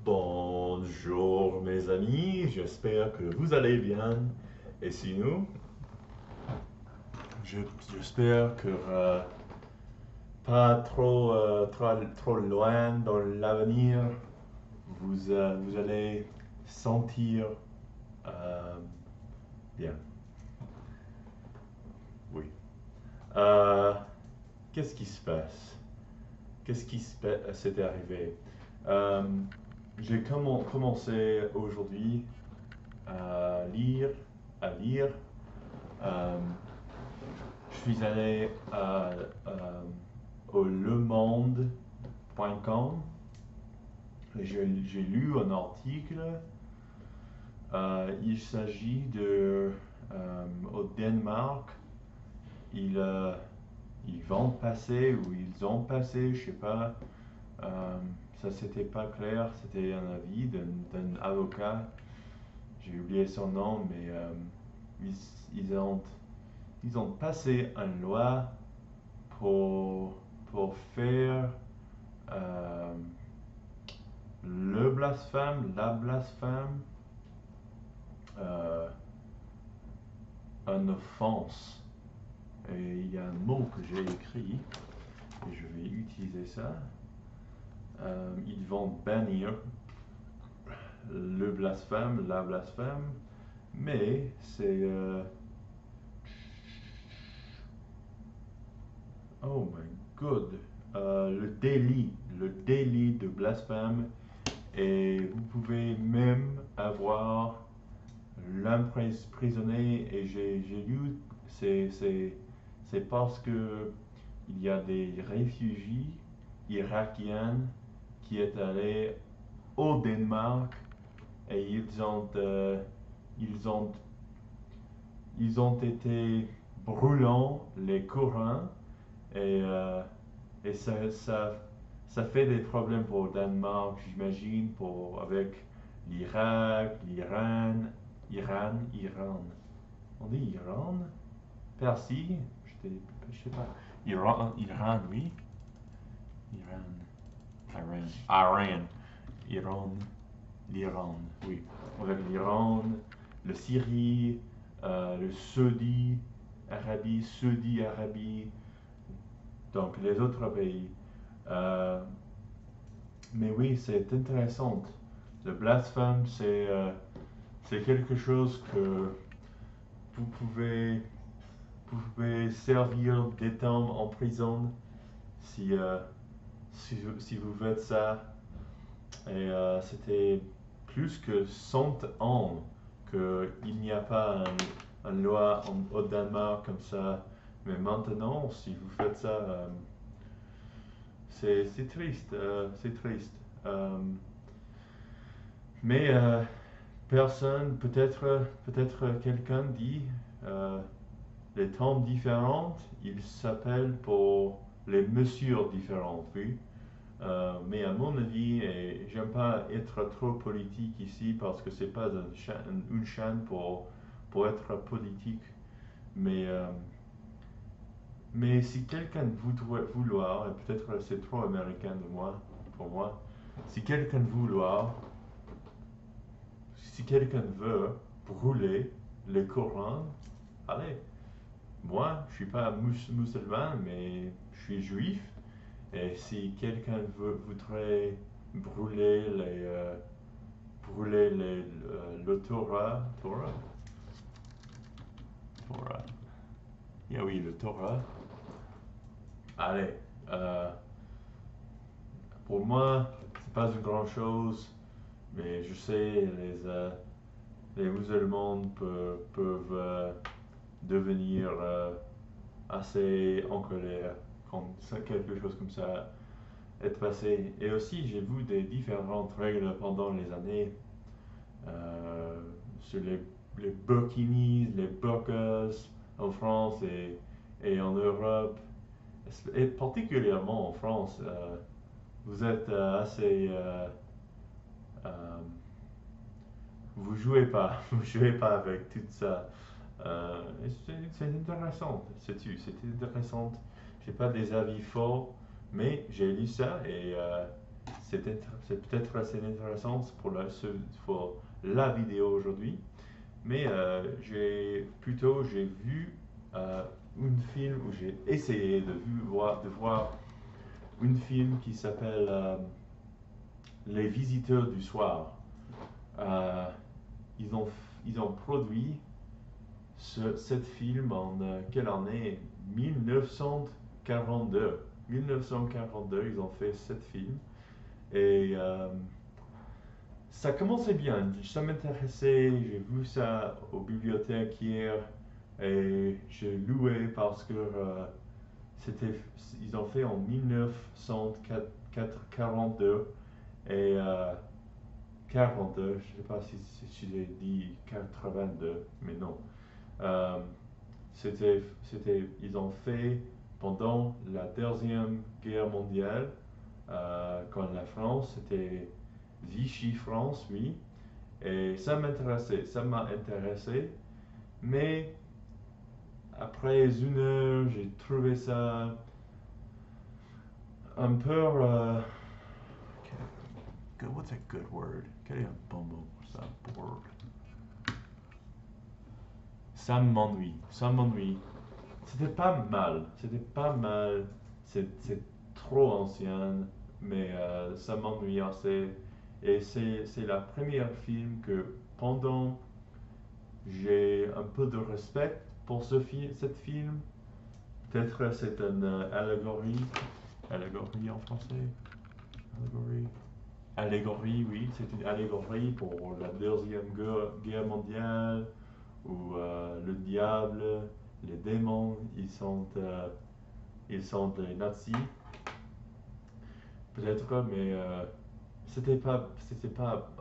Bonjour mes amis, j'espère que vous allez bien. Et sinon, j'espère que pas trop loin dans l'avenir, vous allez sentir euh, bien. Oui. Euh, Qu'est-ce qui se passe? S'est arrivé? Euh, j'ai commencé aujourd'hui à lire, à lire. Euh, je suis allé au lemonde.com et j'ai lu un article. Il s'agit au Danemark, ils, euh, ils vont passer ou ils ont passé, je sais pas, euh, ça c'était pas clair, c'était un avis d'un avocat, j'ai oublié son nom, mais ils, ils ont, ils ont passé une loi pour, pour faire euh, le blasphème, la blasphème, euh, une offense. Et il y a un mot que j'ai écrit, et je vais utiliser ça. Ils vont bannir le blasphème, la blasphème, mais c'est... oh my god! Le délit de blasphème, et vous pouvez même avoir l'emprisonné, et j'ai lu, c'est, c'est, c'est parce que il y a des réfugiés irakiens qui est allés au Danemark et ils ont, ils ont été brûlant les Corans et, ça fait des problèmes pour le Danemark, j'imagine, avec l'Irak, Iran. On dit Iran? Persie? Je sais pas. Iran, oui. Iran. Iran. L'Iran, oui. Avec l'Iran, le Syrie, le Saudi Arabie, donc les autres pays. Euh, mais oui, c'est intéressant. Le blasphème, c'est quelque chose que vous pouvez, vous pouvez servir des temps en prison si, si vous faites ça. Et c'était plus que 100 ans qu'il n'y a pas une loi au Danemark comme ça. Mais maintenant, si vous faites ça, c'est triste. C'est triste. Euh, mais personne, peut-être quelqu'un dit euh, les temps différents, ils s'appellent pour les mesures différentes, oui. Mais à mon avis, et j'aime pas être trop politique ici parce que c'est pas une chaîne pour être politique. Mais, euh, mais si quelqu'un voudrait vouloir, et peut-être c'est trop américain de moi, pour moi, si quelqu'un vouloir, si quelqu'un veut brûler le Coran, allez, moi je suis pas musulman, mais je suis juif. Et si quelqu'un voudrait brûler le Torah, yeah, oui, le Torah, allez, euh, pour moi, c'est pas une grande chose, mais je sais, les musulmans peuvent devenir assez en colère quand quelque chose comme ça est passé. Et aussi, j'ai vu des différentes règles pendant les années sur les burkinis, les burkas en France et en Europe, et particulièrement en France. Vous êtes assez... euh, vous jouez pas, vous jouez pas avec tout ça. C'est intéressant, sais-tu, c'est intéressant. J'ai pas des avis forts, mais j'ai lu ça et c'est peut-être assez intéressant pour la vidéo aujourd'hui, mais j'ai vu un film où j'ai essayé de voir un film qui s'appelle Les Visiteurs du Soir. Euh, ils ont, ils ont produit cette film en quelle année? 1942. 1942, ils ont fait cette film. Et ça commençait bien. Ça m'intéressait. J'ai vu ça aux bibliothèques hier. Et j'ai loué parce que c'était, ils ont fait en 1942. Et 42, je ne sais pas si j'ai dit 82, mais non. Euh, ils ont fait pendant la Deuxième Guerre mondiale, quand la France était Vichy France, oui, et ça m'a intéressé, mais après une heure, j'ai trouvé ça un peu, what's a good word? Quel est un bon mot pour ça? Bored. Ça m'ennuie. C'était pas mal, c'est trop ancien, mais ça m'ennuie assez. Et c'est la première film que pendant j'ai un peu de respect pour cette film. Peut-être c'est une allégorie en français, allégorie. Allégorie, oui, c'est une allégorie pour la Deuxième Guerre mondiale, où le diable, les démons, ils sont des nazis, peut-être, mais c'était pas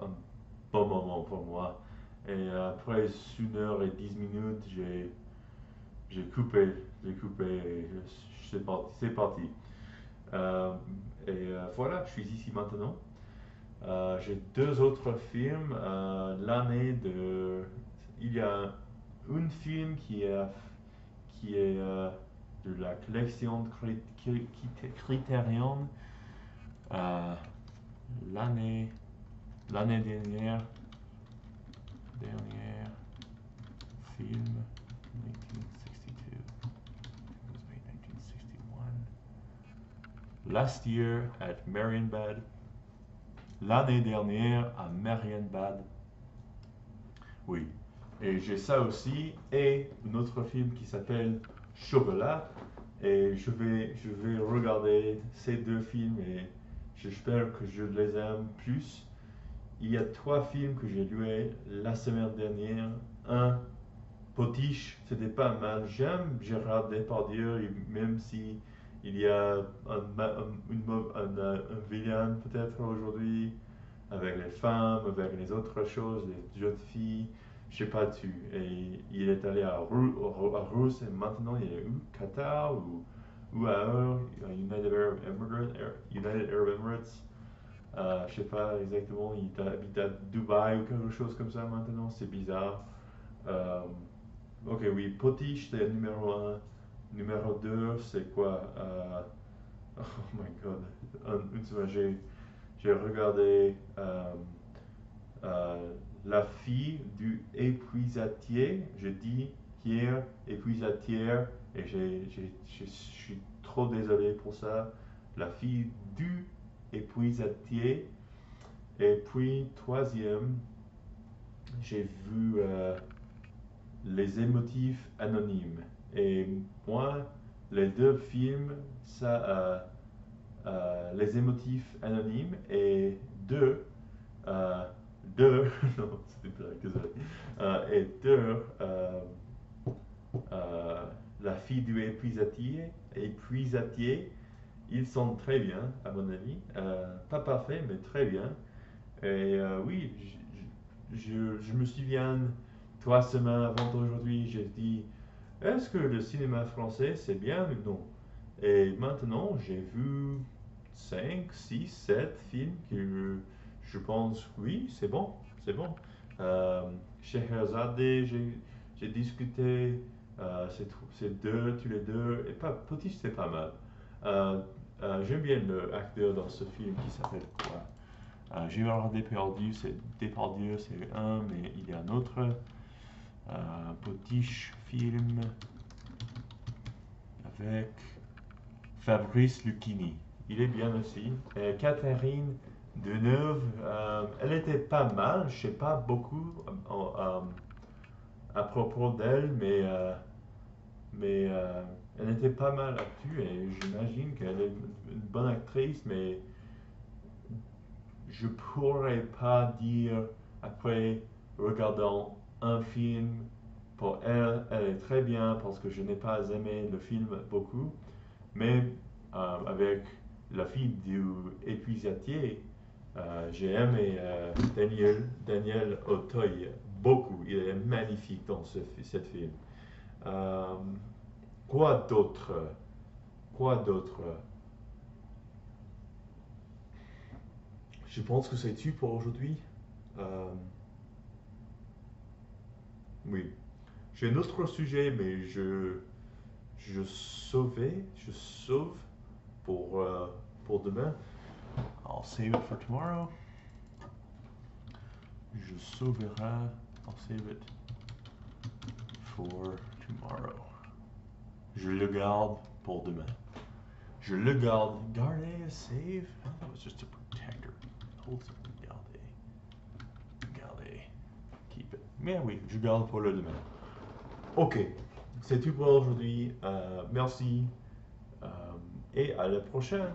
un bon moment pour moi. Et après 1 heure et 10 minutes, j'ai coupé, et c'est parti. Euh, voilà, je suis ici maintenant. J'ai deux autres films. Il y a un film qui est de la collection Criterion. Euh, l'année, l'année dernière, film 1962. It was made 1961. Last year at Marienbad. L'année dernière à Marienbad. Oui. Et j'ai ça aussi. Et un autre film qui s'appelle Chocolat. Et je vais regarder ces deux films et j'espère que je les aime plus. Il y a trois films que j'ai loués la semaine dernière. Un, Potiche, c'était pas mal. J'aime Gérard Depardieu, même si il y a un vilain peut-être aujourd'hui, avec les femmes, avec les autres choses, les jeunes filles, je sais pas tu. Et il est allé à Russe et maintenant il est où? Qatar ou ailleurs, United Arab Emirates. Je sais pas exactement, il habite à Dubaï ou quelque chose comme ça maintenant, c'est bizarre. Euh, ok, oui, Potiche c'est le numéro un. Numéro 2 c'est quoi? Oh my god, une semaine, j'ai regardé La fille du épuisatier. J'ai dit hier épuisatière et je suis trop désolé pour ça. La fille du épuisatier. Et puis, troisième, j'ai vu Les émotifs anonymes. Et moi, les deux films, Les émotifs anonymes et euh, non, c'est une blague, désolé. Et deux, euh, La fille du épuisatier, ils sont très bien, à mon avis. Pas parfait, mais très bien. Et oui, je me souviens, 3 semaines avant aujourd'hui, j'ai dit, est-ce que le cinéma français c'est bien ou non? Et maintenant, j'ai vu 5, 6, 7 films que je pense, oui, c'est bon, c'est bon. Euh, Scheherazade, j'ai discuté, c'est deux, tous les deux, et pas, Potiche, c'est pas mal. Euh, J'aime bien l'acteur dans ce film qui s'appelle quoi? Gérard Depardieu, c'est un, mais il y a un autre petit film avec Fabrice Lucchini. Il est bien aussi. Et Catherine Deneuve, elle était pas mal. Je sais pas beaucoup à propos d'elle, mais elle était pas mal actue et j'imagine qu'elle est une bonne actrice, mais je pourrais pas dire après regardant un film pour elle, elle est très bien parce que je n'ai pas aimé le film beaucoup, mais avec la fille du épuisatier, j'ai aimé Daniel Auteuil beaucoup. Il est magnifique dans cette film. Euh, quoi d'autre? Quoi d'autre? Je pense que c'est tout pour aujourd'hui. Euh, oui. J'ai un autre sujet, mais je sauve pour demain. I'll save it for tomorrow. Je sauverai. I'll save it for tomorrow. Je le garde pour demain. Je le garde. Garder, save. I thought that was just a protector. Hold something. Garder. Garder. Keep it. Mais oui, je garde pour le demain. Ok. C'est tout pour aujourd'hui. Merci. Et à la prochaine.